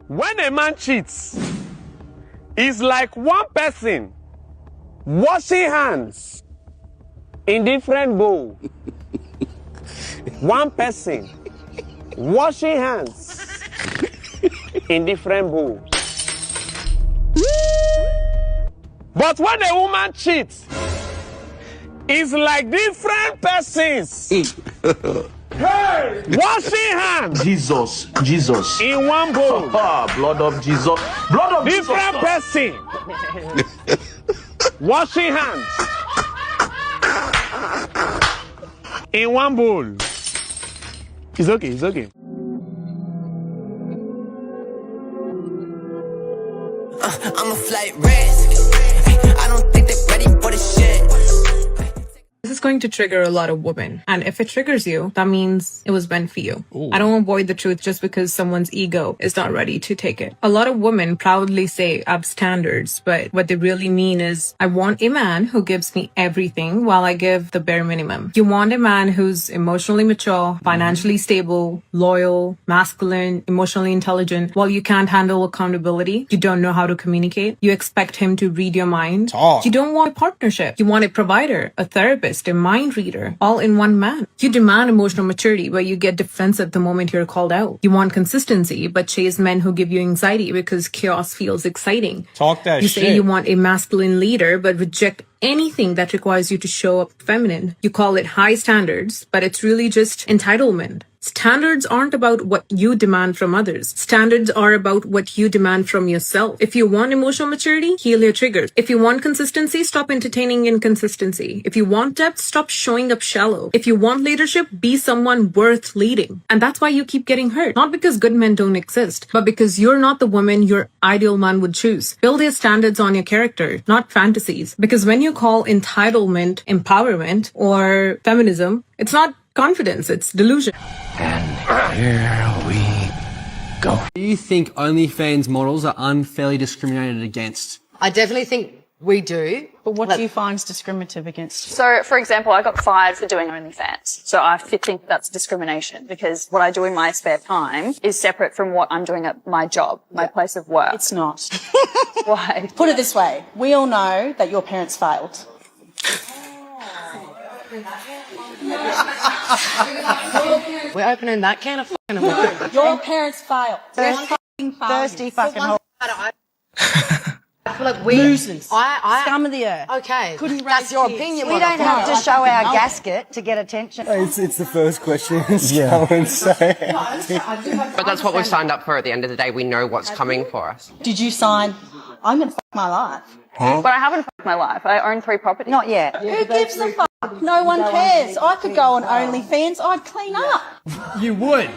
When a man cheats, it's like one person washing hands in different bowls. One person washing hands in different bowls. But when a woman cheats, it's like different persons. Hey! Washing hands. Jesus. In one bowl. Blood of Jesus. Blood of different Jesus. person. Washing hands. In one bowl. It's okay, it's okay. I'm a flight risk. I don't think they're ready for the shit. This is going to trigger a lot of women. And if it triggers you, that means it was meant for you. Ooh. I don't avoid the truth just because someone's ego is not ready to take it. A lot of women proudly say I have standards, but what they really mean is I want a man who gives me everything while I give the bare minimum. You want a man who's emotionally mature, financially stable, loyal, masculine, emotionally intelligent. While you can't handle accountability, you don't know how to communicate, you expect him to read your mind. You don't want a partnership. You want a provider, a therapist, a mind reader, all in one man. You demand emotional maturity, but you get defensive the moment you're called out. You want consistency, but chase men who give you anxiety because chaos feels exciting. Talk that you shit. You say you want a masculine leader, but reject anything that requires you to show up feminine. You call it high standards, but it's really just entitlement. Standards aren't about what you demand from others. Standards are about what you demand from yourself. If you want emotional maturity, heal your triggers. If you want consistency, stop entertaining inconsistency. If you want depth, stop showing up shallow. If you want leadership, be someone worth leading. And that's why you keep getting hurt. Not because good men don't exist, but because you're not the woman your ideal man would choose. Build your standards on your character, not fantasies. Because when you call entitlement empowerment or feminism, it's not confidence, it's delusion. And here we go. Do you think OnlyFans models are unfairly discriminated against? I definitely think we do. But what do you find is discriminative against? So, for example, I got fired for doing OnlyFans. So I think that's discrimination because what I do in my spare time is separate from what I'm doing at my job, my place of work. It's not. Why? Put it this way. We all know that your parents failed. We're opening that can of fucking worms. Your parents failed. Thirsty fucking hole. I feel like we losers. Scum of the earth. Okay, that's your opinion. We don't have to show our gasket to get attention. It's the first question. Yeah. But that's what we've signed up for at the end of the day. We know what's coming for us. Did you sign, I'm going to fuck my life? Huh? But I haven't fucked my life. I own 3 properties. Not yet. Who gives a fuck? No one cares. I could go on OnlyFans. I'd clean up. You would.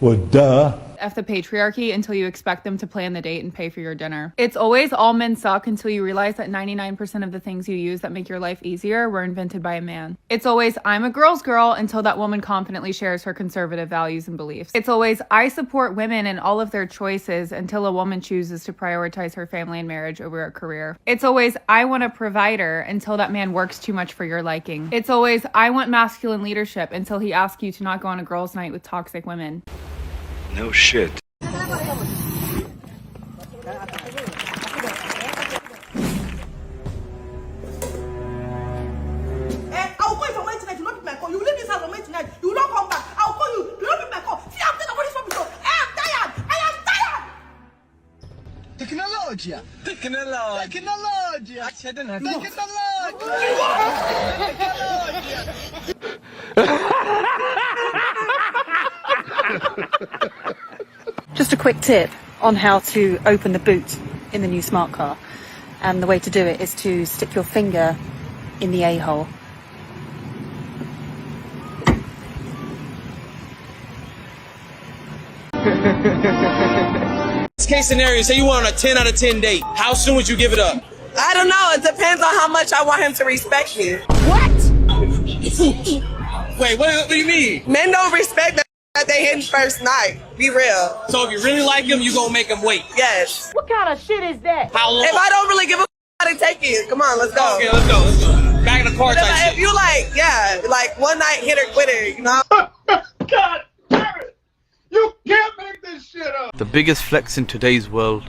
Well, duh. F the patriarchy until you expect them to plan the date and pay for your dinner. It's always all men suck until you realize that 99% of the things you use that make your life easier were invented by a man. It's always I'm a girl's girl until that woman confidently shares her conservative values and beliefs. It's always I support women in all of their choices until a woman chooses to prioritize her family and marriage over a career. It's always I want a provider until that man works too much for your liking. It's always I want masculine leadership until he asks you to not go on a girls' night with toxic women. No shit. I'll call you from when tonight. You don't pick my call. You leave this house from when tonight. You will not come back. I'll call you. You don't pick my call. See, I'm tired of all this rubbish. I am tired. I am tired. Technologia. Just a quick tip on how to open the boot in the new smart car. And the way to do it is to stick your finger in the A-hole. Case scenario, say you went on a 10 out of 10 date. How soon would you give it up? I don't know. It depends on how much I want him to respect me. What? Wait, what do you mean? Men don't respect that they hit first night. Be real. So if you really like him, you gonna make him wait? Yes. What kind of shit is that? How long? If I don't really give a f***, I take it. Come on, let's go. Okay, let's go. Back in the car. like one night hitter quitter, you know? God damn it! You can't make this shit up! The biggest flex in today's world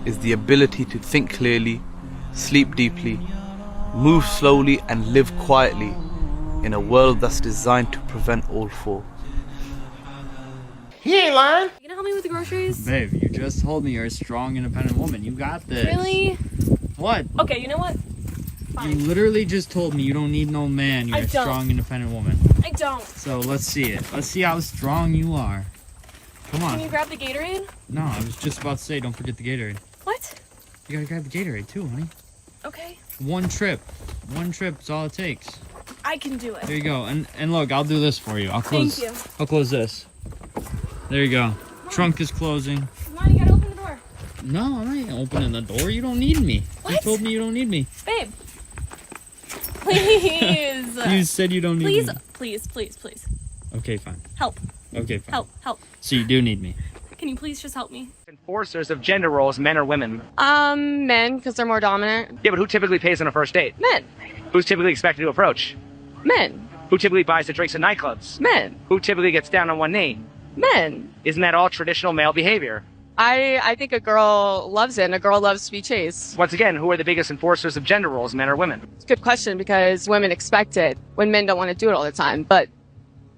is the ability to think clearly, sleep deeply, move slowly and live quietly in a world that's designed to prevent all four. He ain't lying. You gonna help me with the groceries? Babe, you just told me you're a strong, independent woman. You got this. Really? What? Okay, you know what? Fine. You literally just told me you don't need no man. You're I a don't. strong, independent woman. I don't. So let's see it. Let's see how strong you are. Come on. Can you grab the Gatorade? No, I was just about to say, don't forget the Gatorade. What? You gotta grab the Gatorade too, honey. Okay. One trip. One trip is all it takes. I can do it. There you go. And look, I'll do this for you. I'll close. Thank you. I'll close this. There you go. Trunk is closing. Come on, you gotta open the door. No, I'm not opening the door. You don't need me. What? You told me you don't need me. Babe. Please. You said you don't need Please, me. please, please, please. Okay, fine. Help. Okay, fine. Help. So you do need me. Can you please just help me? Enforcers of gender roles, men or women? Men, because they're more dominant. Yeah, but who typically pays on a first date? Men. Who's typically expected to approach? Men. Who typically buys the drinks at nightclubs? Men. Who typically gets down on one knee? Men. Isn't that all traditional male behavior? I think a girl loves it and a girl loves to be chased. Once again, who are the biggest enforcers of gender roles, men or women? It's a good question because women expect it when men don't want to do it all the time, but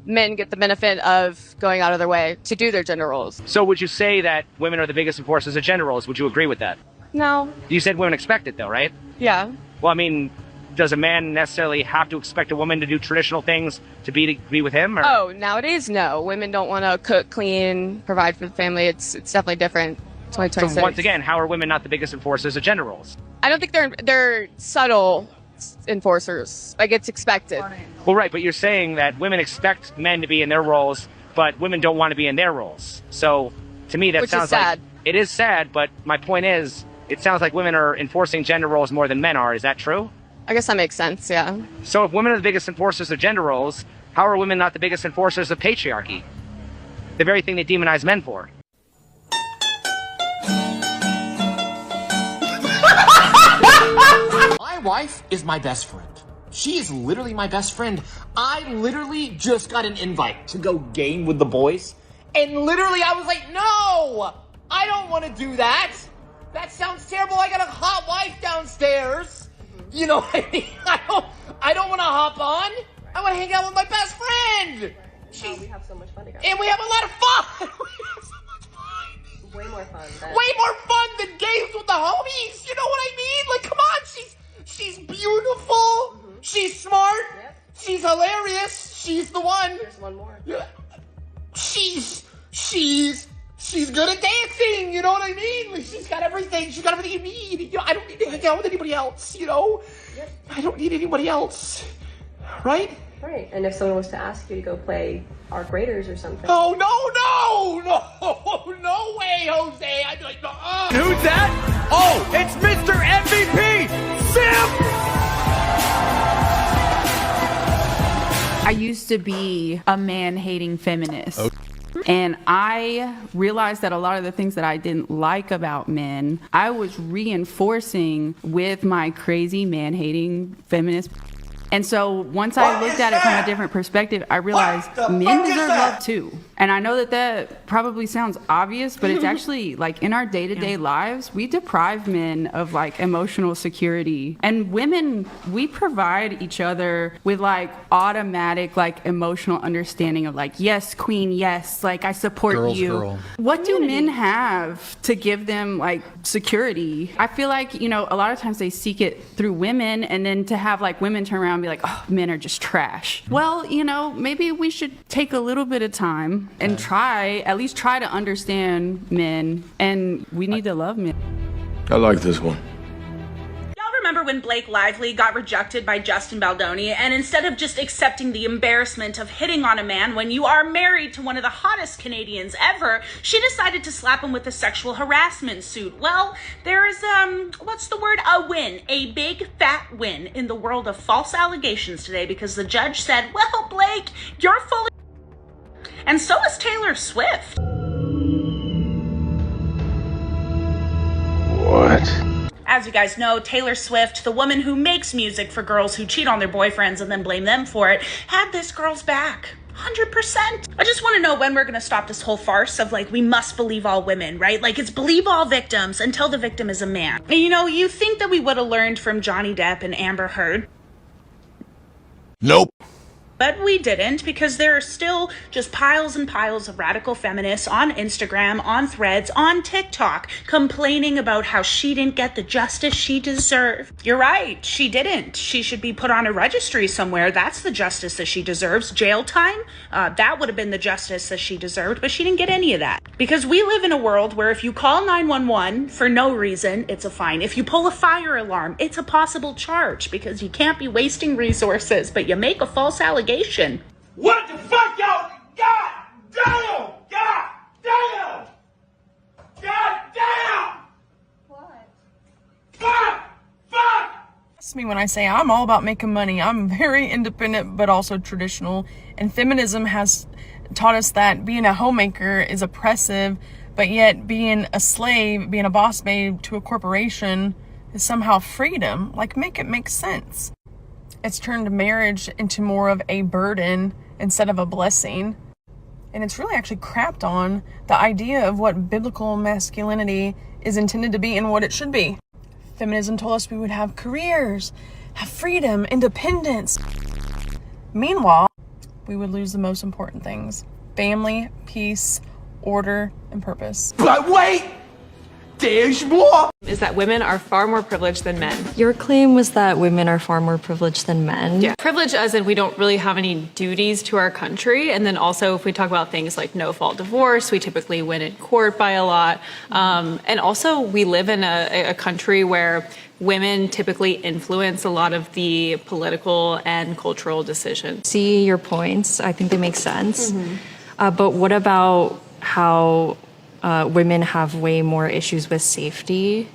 men get the benefit of going out of their way to do their gender roles. So would you say that women are the biggest enforcers of gender roles? Would you agree with that? No. You said women expect it though, right? Yeah. Well, I mean, does a man necessarily have to expect a woman to do traditional things to be with him? Or? Oh, nowadays, no. Women don't want to cook, clean, provide for the family. It's definitely different. 2026. So once again, how are women not the biggest enforcers of gender roles? I don't think they're subtle enforcers. Like, it's expected. Well, right, but you're saying that women expect men to be in their roles, but women don't want to be in their roles. So to me, that Which sounds is sad. like it is sad. But my point is, it sounds like women are enforcing gender roles more than men are. Is that true? I guess that makes sense, yeah. So if women are the biggest enforcers of gender roles, how are women not the biggest enforcers of patriarchy? The very thing they demonize men for. My wife is my best friend. She is literally my best friend. I literally just got an invite to go game with the boys. And literally I was like, no, I don't want to do that. That sounds terrible. I got a hot wife downstairs. You know what I mean? I don't want to hop on. I want to hang out with my best friend. We have so much fun together. And we have a lot of fun. Way more fun. Way more fun than games with the homies. You know what I mean? Like, come on, she's beautiful. She's smart. Yep. She's hilarious. She's the one. There's one more. Yeah. She's good at dancing. You know what I mean? Like, she's got everything. She's got everything you need. You know, I don't need to hang out with anybody else. You know? Yep. I don't need anybody else. Right? Right. And if someone was to ask you to go play Arc Raiders or something. Oh, no way, Jose. I'd be like, no. Who's that? Oh, it's Mr. MVP, Sim! I used to be a man-hating feminist. And I realized that a lot of the things that I didn't like about men, I was reinforcing with my crazy man-hating feminist. And so once I looked at it from a different perspective, I realized men deserve love too. And I know that probably sounds obvious, but it's actually like in our day-to-day lives, we deprive men of like emotional security. And women, we provide each other with like automatic like emotional understanding of like, yes, queen, yes, like I support you. Girl. What do men have to give them like security? I feel like, you know, a lot of times they seek it through women, and then to have like women turn around and be like, oh, men are just trash. Well, you know, maybe we should take a little bit of time and at least try to understand men, and we need to love men. I like this one. Y'all remember when Blake Lively got rejected by Justin Baldoni, and instead of just accepting the embarrassment of hitting on a man when you are married to one of the hottest Canadians ever, she decided to slap him with a sexual harassment suit? Well, there is, what's the word? A win. A big fat win in the world of false allegations today, because the judge said, well, Blake, you're fully... And so is Taylor Swift. What? As you guys know, Taylor Swift, the woman who makes music for girls who cheat on their boyfriends and then blame them for it, had this girl's back. 100%. I just want to know when we're going to stop this whole farce of like, we must believe all women, right? Like, it's believe all victims until the victim is a man. And you know, you think that we would have learned from Johnny Depp and Amber Heard. Nope. But we didn't, because there are still just piles and piles of radical feminists on Instagram, on Threads, on TikTok, complaining about how she didn't get the justice she deserved. You're right, she didn't. She should be put on a registry somewhere. That's the justice that she deserves. Jail time? That would have been the justice that she deserved, but she didn't get any of that. Because we live in a world where if you call 911 for no reason, it's a fine. If you pull a fire alarm, it's a possible charge, because you can't be wasting resources, but you make a false allegation. What the fuck, y'all? God damn! God damn! God damn! What? Fuck! Trust me when I say I'm all about making money. I'm very independent, but also traditional. And feminism has taught us that being a homemaker is oppressive, but yet being a slave, being a boss babe to a corporation is somehow freedom. Like, make it make sense. It's turned marriage into more of a burden instead of a blessing. And it's really actually crapped on the idea of what biblical masculinity is intended to be and what it should be. Feminism told us we would have careers, have freedom, independence. Meanwhile, we would lose the most important things: family, peace, order, and purpose. But wait! There's more! Is that women are far more privileged than men. Your claim was that women are far more privileged than men. Yeah. Privilege as in we don't really have any duties to our country. And then also if we talk about things like no-fault divorce, we typically win in court by a lot. And also we live in a country where women typically influence a lot of the political and cultural decisions. See your points. I think they make sense. But what about how women have way more issues with safety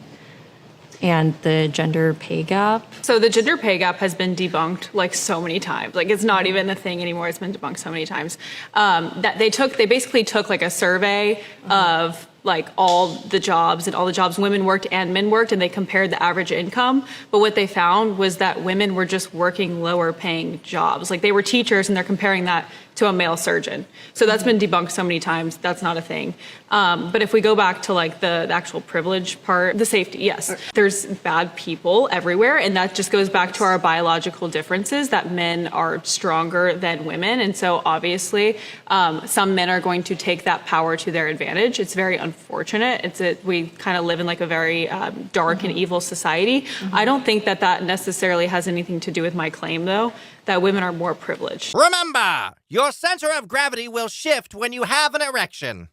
and the gender pay gap? So the gender pay gap has been debunked like so many times. Like, it's not even a thing anymore. It's been debunked so many times. That they basically took like a survey of like all the jobs women worked and men worked, and they compared the average income. But what they found was that women were just working lower paying jobs. Like, they were teachers and they're comparing that to a male surgeon. So that's been debunked so many times. That's not a thing. But if we go back to like the actual privilege part, the safety, yes, there's bad people everywhere. And that just goes back to our biological differences, that men are stronger than women. And so obviously some men are going to take that power to their advantage. It's very unfortunate. We kind of live in like a very dark and evil society. I don't think that necessarily has anything to do with my claim, though, that women are more privileged. Remember, your center of gravity will shift when you have an erection.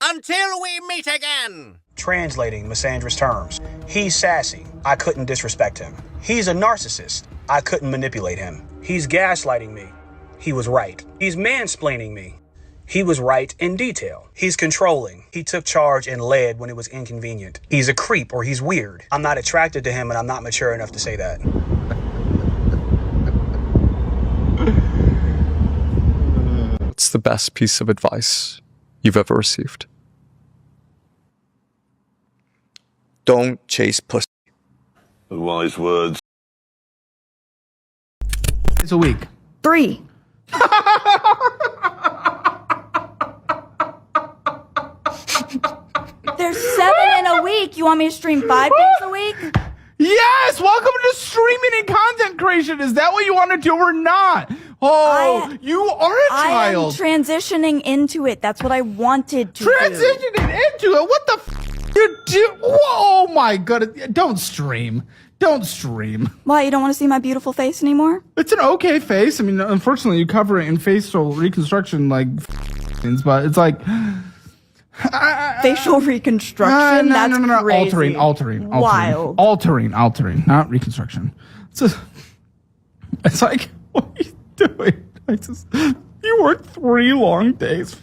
Until we meet again. Translating Missandra's terms. He's sassy. I couldn't disrespect him. He's a narcissist. I couldn't manipulate him. He's gaslighting me. He was right. He's mansplaining me. He was right in detail. He's controlling. He took charge and led when it was inconvenient. He's a creep, or he's weird. I'm not attracted to him, and I'm not mature enough to say that. What's the best piece of advice you've ever received? Don't chase pussy. Wise words. It's a week. 3. There's 7 in a week. You want me to stream 5 days a week? Yes! Welcome to streaming and content creation. Is that what you want to do or not? Oh, you are a child. I am transitioning into it. That's what I wanted to do. Transitioning into it? What the f*** you do? Oh my god. Don't stream. Don't stream. Why, you don't want to see my beautiful face anymore? It's an okay face. I mean, unfortunately, you cover it in facial reconstruction like but it's like... facial reconstruction? No. Crazy. Altering. Wild. Altering, not reconstruction. It's like, what are you doing? You worked 3 long days.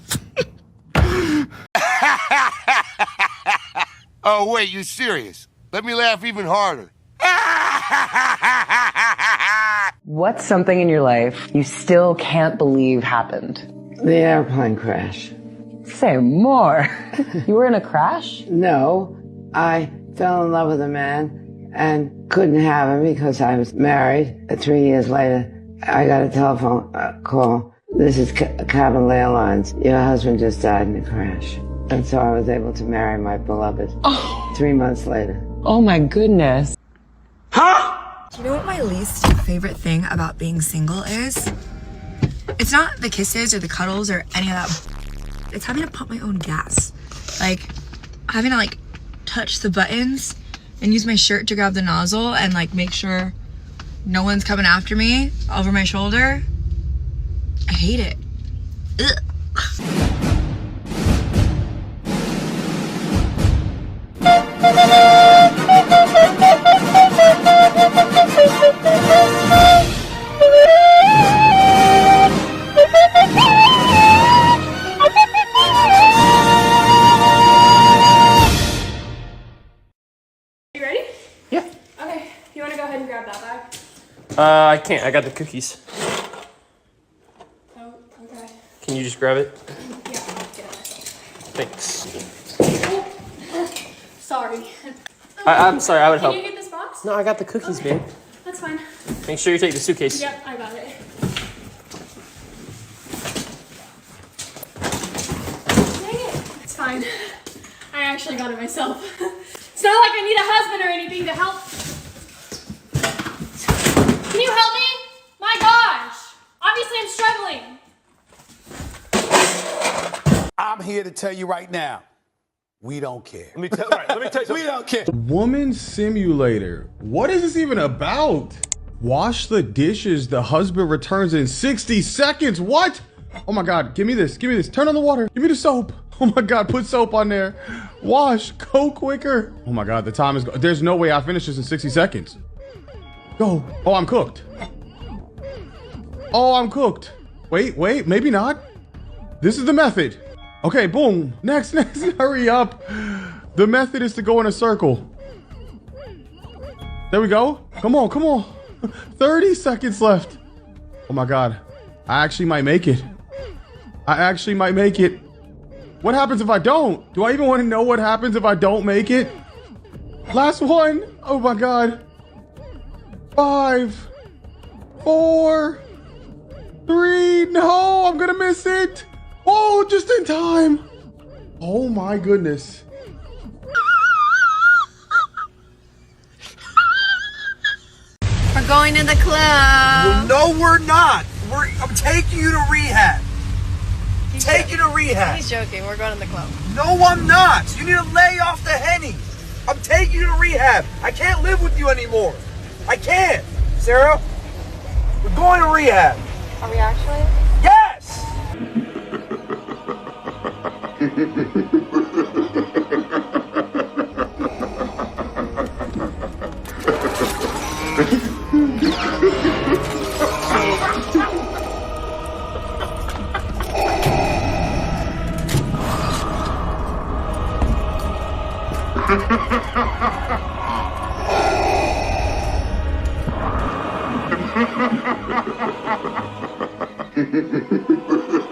Oh, wait, you serious? Let me laugh even harder. What's something in your life you still can't believe happened? The airplane crash. Say more. You were in a crash? No, I fell in love with a man and couldn't have him because I was married. 3 years later, I got a telephone call. This is Cabin Airlines. Your husband just died in a crash. And so I was able to marry my beloved 3 months later. Oh my goodness. Do you know what my least favorite thing about being single is? It's not the kisses or the cuddles or any of that. It's having to pump my own gas. Like, having to, like, touch the buttons and use my shirt to grab the nozzle and, like, make sure no one's coming after me over my shoulder. I hate it. Ugh. You ready? Yeah. Okay, you want to go ahead and grab that bag? I can't. I got the cookies. Oh, okay. Can you just grab it? Yeah, I'll get it. Thanks. Sorry. I'm sorry, I would help. Can you get this box? No, I got the cookies, babe. That's fine. Make sure you take the suitcase. Yep, I got it. Dang it. It's fine. I actually got it myself. It's not like I need a husband or anything to help. Can you help me? My gosh. Obviously I'm struggling. I'm here to tell you right now, we don't care. Let me tell you something. We don't care. Woman Simulator. What is this even about? Wash the dishes. The husband returns in 60 seconds. What? Oh my God. Give me this. Give me this. Turn on the water. Give me the soap. Oh my God. Put soap on there. Wash. Go quicker. Oh my God. The time is. There's no way I finish this in 60 seconds. Go. Oh, I'm cooked. Oh, I'm cooked. Wait. Maybe not. This is the method. Okay, boom. Next. Hurry up. The method is to go in a circle. There we go. Come on. 30 seconds left. Oh my God. I actually might make it. What happens if I don't? Do I even want to know what happens if I don't make it? Last one. Oh my God. 5, 4, 3. No, I'm gonna miss it. Oh, just in time. Oh my goodness. We're going to the club. Well, no, we're not. I'm taking you to rehab. Take you to rehab. He's joking. We're going to the club. No, I'm not. You need to lay off the Henny. I'm taking you to rehab. I can't live with you anymore. I can't. Sarah, we're going to rehab. Are we actually? Yes!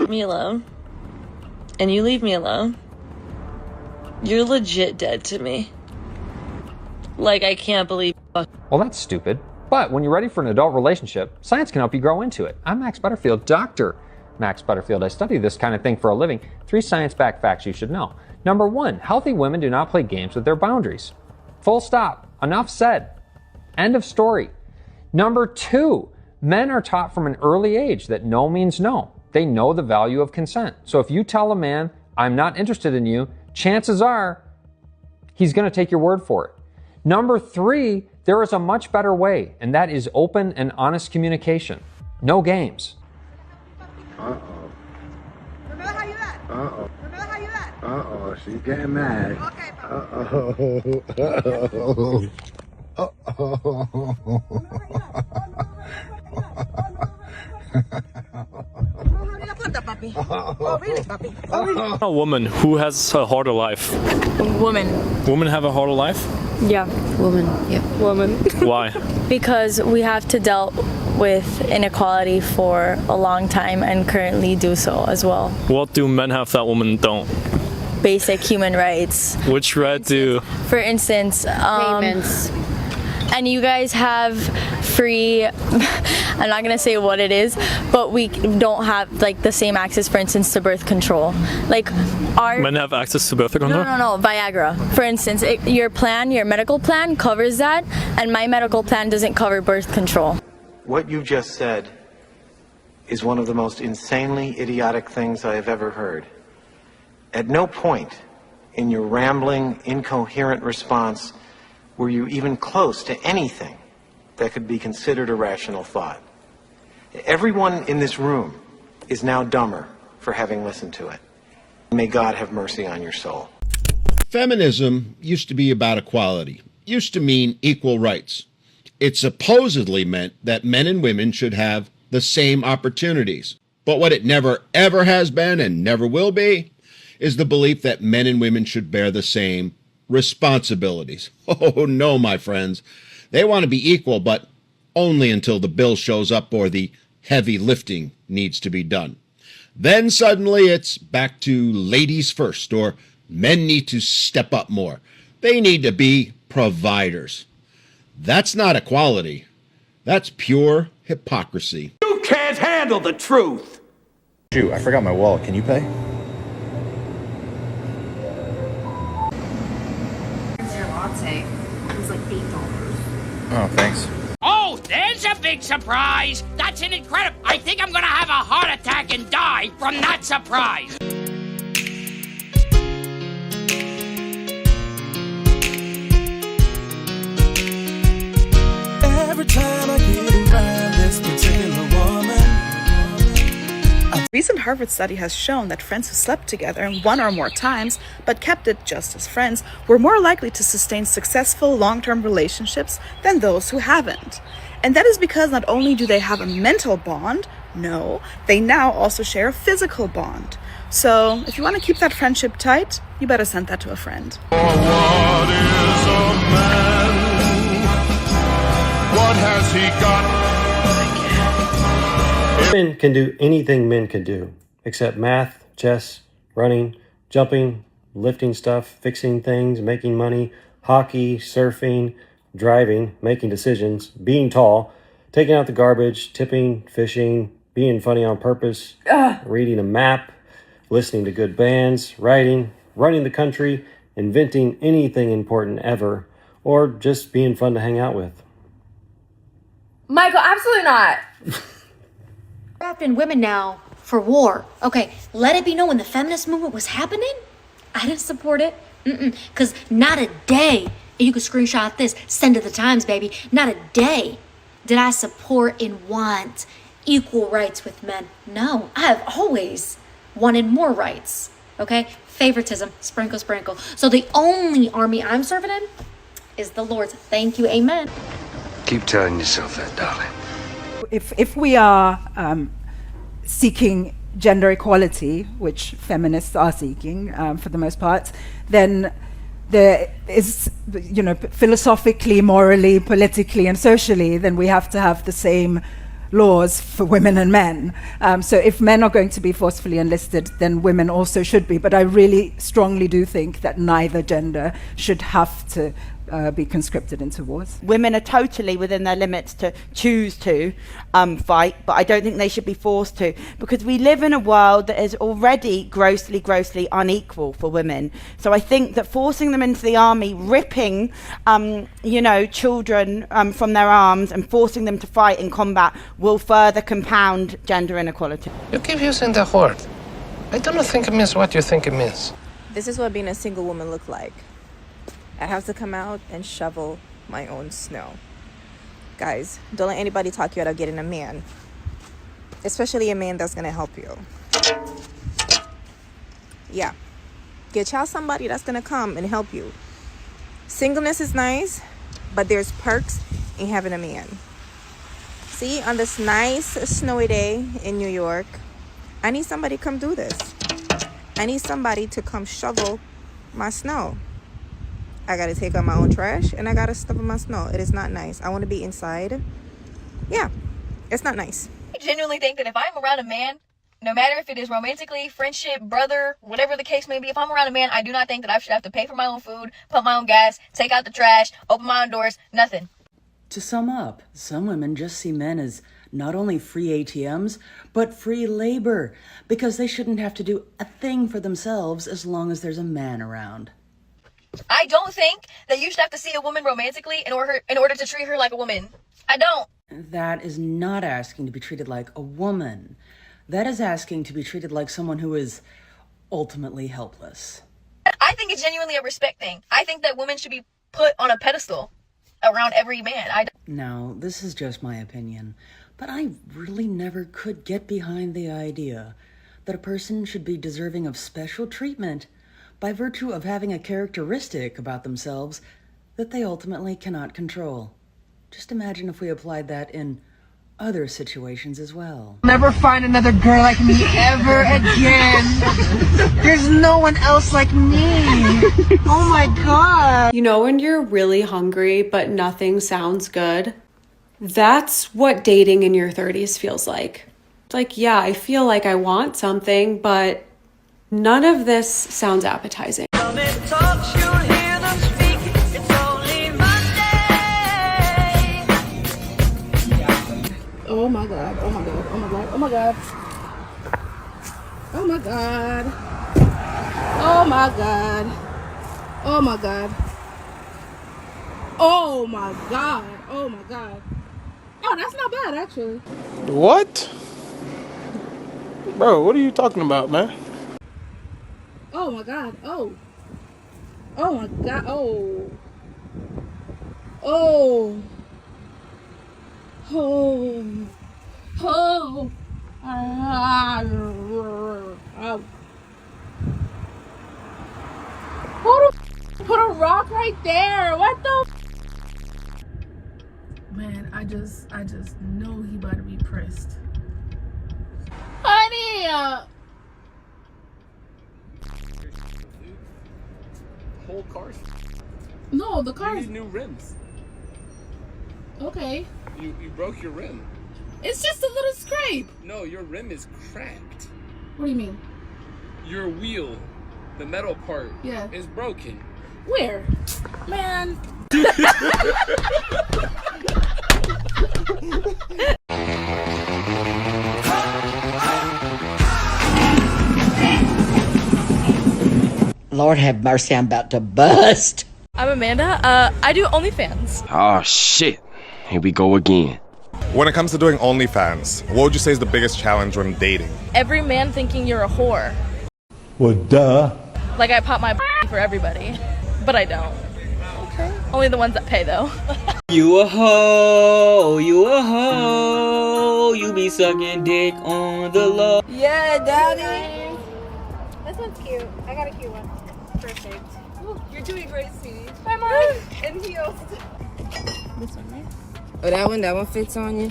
Me alone, and you leave me alone, you're legit dead to me. Like, I can't believe. Well, that's stupid. But when you're ready for an adult relationship, science can help you grow into it. I'm Max Butterfield, Dr. Max Butterfield. I study this kind of thing for a living. 3 science-backed facts you should know. Number 1, healthy women do not play games with their boundaries. Full stop. Enough said. End of story. Number 2, men are taught from an early age that no means no. They know the value of consent. So if you tell a man, I'm not interested in you, chances are he's going to take your word for it. Number 3, there is a much better way, and that is open and honest communication. No games. Remember how you act. Remember how you act. She's getting mad. Okay. A woman who has a harder life. Woman. Women have a harder life? Yeah. Woman. Yeah. Woman. Why? Because we have to deal with inequality for a long time and currently do so as well. What do men have that women don't? Basic human rights. Which right do? For instance, payments. and you guys have free, I'm not gonna say what it is, but we don't have like the same access, for instance, to birth control. Like our Men have access to birth control? No, Viagra. For instance, your medical plan covers that, and my medical plan doesn't cover birth control. What you just said is one of the most insanely idiotic things I have ever heard. At no point in your rambling, incoherent response were you even close to anything that could be considered a rational thought. Everyone in this room is now dumber for having listened to it. May God have mercy on your soul. Feminism used to be about equality, used to mean equal rights. It supposedly meant that men and women should have the same opportunities. But what it never ever has been and never will be is the belief that men and women should bear the same responsibilities. Oh no, my friends. They want to be equal, but only until the bill shows up or the heavy lifting needs to be done. Then suddenly it's back to ladies first, or men need to step up more. They need to be providers. That's not equality. That's pure hypocrisy. You can't handle the truth. Shoot, I forgot my wallet. Can you pay? Your latte was like $8. Oh, thanks. Oh, there's a big surprise! That's an incredible... I think I'm gonna have a heart attack and die from that surprise! Every time I get around this particular woman... A recent Harvard study has shown that friends who slept together one or more times, but kept it just as friends, were more likely to sustain successful long-term relationships than those who haven't. And that is because not only do they have a mental bond, no, they now also share a physical bond. So if you want to keep that friendship tight, you better send that to a friend. What is a man? What has he got? Women can do anything men can do, except math, chess, running, jumping, lifting stuff, fixing things, making money, hockey, surfing, driving, making decisions, being tall, taking out the garbage, tipping, fishing, being funny on purpose, reading a map, listening to good bands, writing, running the country, inventing anything important ever, or just being fun to hang out with. Michael, absolutely not. Drafting women now for war. Okay, let it be known when the feminist movement was happening, I didn't support it. Because not a day, and you can screenshot this, send to the Times, baby, not a day did I support and want equal rights with men. No, I have always wanted more rights. Okay? Favoritism, sprinkle, sprinkle. So the only army I'm serving in is the Lord's. Thank you, amen. Keep telling yourself that, darling. If we are seeking gender equality, which feminists are seeking for the most part, then there is, philosophically, morally, politically, and socially, then we have to have the same laws for women and men. So if men are going to be forcefully enlisted, then women also should be. But I really strongly do think that neither gender should have to be conscripted into wars. Women are totally within their limits to choose to fight, but I don't think they should be forced to, because we live in a world that is already grossly unequal for women. So I think that forcing them into the army, ripping children from their arms and forcing them to fight in combat will further compound gender inequality. You keep using the word. I don't think it means what you think it means. This is what being a single woman looked like. I have to come out and shovel my own snow. Guys, don't let anybody talk you out of getting a man. Especially a man that's gonna help you. Yeah. Get y'all somebody that's gonna come and help you. Singleness is nice, but there's perks in having a man. See, on this nice snowy day in New York, I need somebody to come do this. I need somebody to come shovel my snow. I gotta take out my own trash and I gotta stuff in my snow. It is not nice. I want to be inside. Yeah, it's not nice. I genuinely think that if I'm around a man, no matter if it is romantically, friendship, brother, whatever the case may be, if I'm around a man, I do not think that I should have to pay for my own food, pump my own gas, take out the trash, open my own doors, nothing. To sum up, some women just see men as not only free ATMs, but free labor, because they shouldn't have to do a thing for themselves as long as there's a man around. I don't think that you should have to see a woman romantically in order to treat her like a woman. I don't. That is not asking to be treated like a woman. That is asking to be treated like someone who is ultimately helpless. I think it's genuinely a respect thing. I think that women should be put on a pedestal around every man. Now, this is just my opinion, but I really never could get behind the idea that a person should be deserving of special treatment by virtue of having a characteristic about themselves that they ultimately cannot control. Just imagine if we applied that in other situations as well. Never find another girl like me ever again. There's no one else like me. Oh my God. You know when you're really hungry but nothing sounds good? That's what dating in your 30s feels like. It's like, yeah, I feel like I want something, but none of this sounds appetizing. Oh my God, oh my God, oh my God, oh my God. Oh my God. Oh my God. Oh my God. Oh my God. Oh my God. Oh, that's not bad actually. What? Bro, what are you talking about, man? Oh my God. Oh. Oh my God. Oh. Oh. Oh. Oh. Who the put a rock right there? What the? Man, I just know he about to be pressed. Honey. Whole car. No, the car. You need new rims. Okay. You broke your rim. It's just a little scrape. No, your rim is cracked. What do you mean? Your wheel, the metal part, is broken. Where? Man. Lord have mercy, I'm about to bust. I'm Amanda. I do OnlyFans. Oh shit. Here we go again. When it comes to doing OnlyFans, what would you say is the biggest challenge when dating? Every man thinking you're a whore. Well, duh. Like I pop my for everybody, but I don't. Okay. Only the ones that pay though. You a hoe, you a hoe, you be sucking dick on the low. Yeah, daddy. This one's cute. I got a cute one. Perfect. Ooh, you're doing great, sweetie. Bye, Mom. And heels. This one, right? Oh, that one fits on you?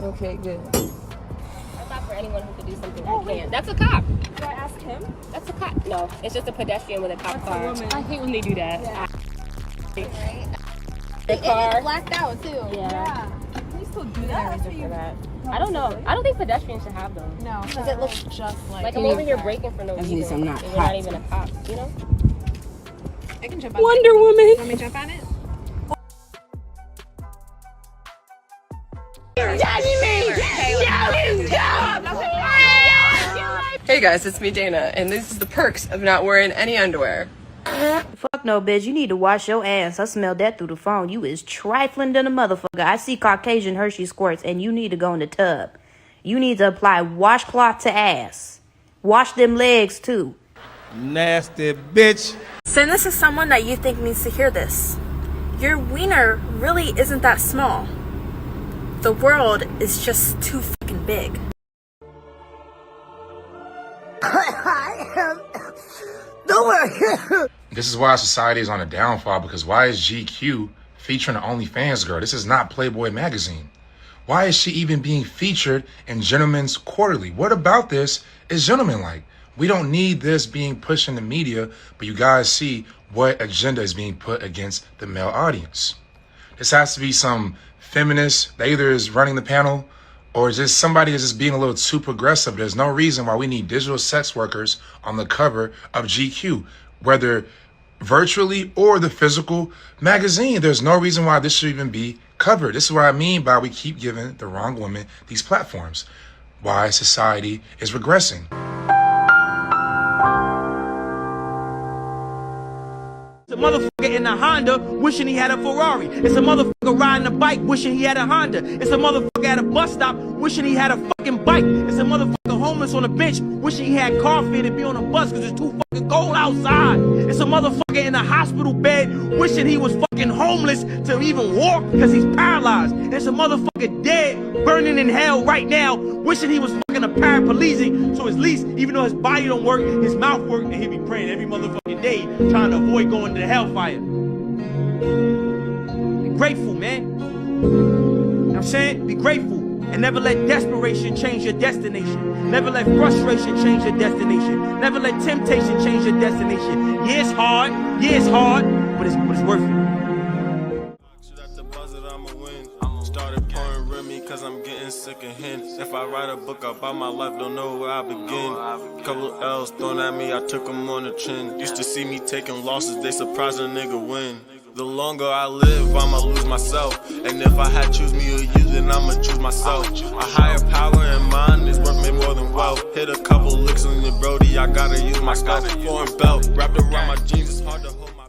Okay, good. That's not for anyone who could do something I can't. That's a cop. Do I ask him? That's a cop. No, it's just a pedestrian with a cop car. I hate when they do that. Yeah. The car. It's blacked out, too. Yeah. They still do that. that. For that. I don't know. I don't think pedestrians should have them. No, because it looks just like I'm over here breaking for no reason. I'm not and you're not even a cop, you know? I can jump on Wonder it. Woman. You want me to jump on it? Hey guys, it's me Dana, and this is the perks of not wearing any underwear. Fuck no, bitch. You need to wash your ass. I smelled that through the phone. You is trifling than a motherfucker. I see Caucasian Hershey squirts, and you need to go in the tub. You need to apply washcloth to ass. Wash them legs, too. Nasty bitch. Send this to someone that you think needs to hear this. Your wiener really isn't that small. The world is just too fucking big. This is why society is on a downfall, because why is GQ featuring an OnlyFans girl? This is not Playboy magazine. Why is she even being featured in Gentleman's Quarterly? What about this is gentlemanlike? We don't need this being pushed in the media, but you guys see what agenda is being put against the male audience. This has to be some feminist that either is running the panel or just somebody is just being a little too progressive. There's no reason why we need digital sex workers on the cover of GQ, whether virtually or the physical magazine. There's no reason why this should even be covered. This is what I mean by we keep giving the wrong women these platforms. Why society is regressing. It's a motherfucker in a Honda wishing he had a Ferrari. It's a motherfucker riding a bike wishing he had a Honda. It's a motherfucker at a bus stop wishing he had a fucking bike. It's a motherfucker homeless on a bench wishing he had coffee to be on a bus because it's too fucking cold outside. It's a motherfucker in a hospital bed wishing he was fucking homeless to even walk because he's paralyzed. It's a motherfucker dead, burning in hell right now, wishing he was fucking a paraplegic, so at least, even though his body don't work, his mouth work, and he be praying every motherfucking day, trying to avoid going to the hellfire. Be grateful, man. You know what I'm saying? Be grateful. And never let desperation change your destination. Never let frustration change your destination. Never let temptation change your destination. Yeah, it's hard. Yeah, it's hard. But it's worth it. Started pouring Remy cause I'm getting sick of hints. If I write a book about my life, don't know where I begin. Couple L's thrown at me, I took them on the chin. Used to see me taking losses, they surprised a nigga win. The longer I live, I'ma lose myself. And if I had choose me or you, then I'ma choose myself. A higher power in mind is worth me more than wealth. Hit a couple licks on your brody, I gotta use my stuff. Foreign belt wrapped around my jeans, it's hard to hold my